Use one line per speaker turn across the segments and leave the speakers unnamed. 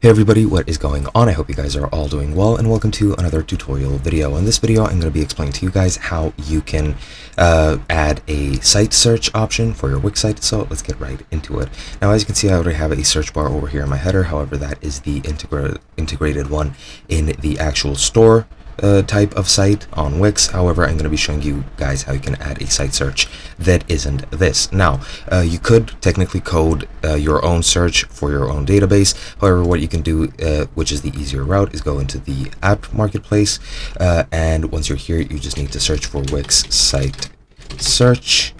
Hey everybody, what is going on? I hope you guys are all doing well, and welcome to another tutorial video. In this video, I'm going to be explaining to you guys how you can add a site search option for your Wix site. So let's get right into it. Now, as you can see, I already have a search bar over here in my header. However, that is the integrated one in the actual store type of site on Wix. However, I'm going to be showing you guys how you can add a site search that isn't this. Now, you could technically code your own search for your own database. However, what you can do, which is the easier route, is go into the app marketplace, and once you're here, you just need to search for Wix site search.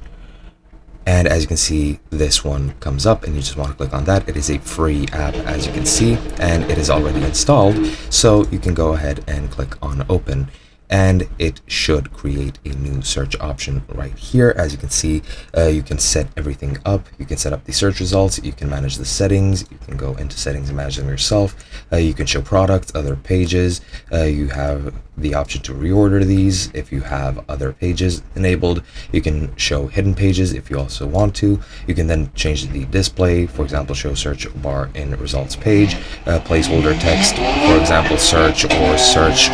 And as you can see, this one comes up and you just want to click on that. It is a free app, as you can see, and it is already installed. So you can go ahead and click on open, and it should create a new search option right here. As you can see, you can set everything up. You can set up the search results. You can manage the settings. You can go into settings and manage them yourself. You can show products, other pages. You have the option to reorder these if you have other pages enabled. You can show hidden pages if you also want to. You can then change the display, for example, show search bar in results page, placeholder text, for example, search or search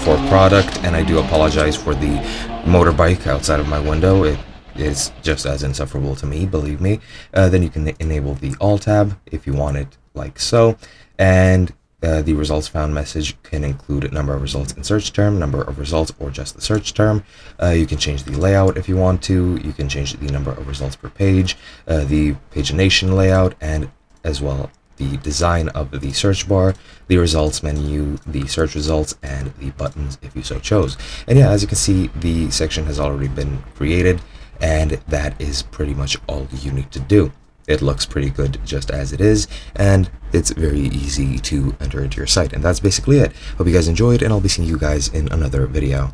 for product. And I do apologize for the motorbike outside of my window. It is just as insufferable to me, believe me. Then you can enable the all tab if you want it like so, and the results found message can include number of results in search term, number of results, or just the search term. You can change the layout if you want to. You can change the number of results per page, the pagination layout, and as well the design of the search bar, the results menu, the search results, and the buttons if you so chose. And yeah, as you can see, the section has already been created, and that is pretty much all you need to do. It looks pretty good just as it is, and it's very easy to enter into your site. And that's basically it. Hope you guys enjoyed, and I'll be seeing you guys in another video.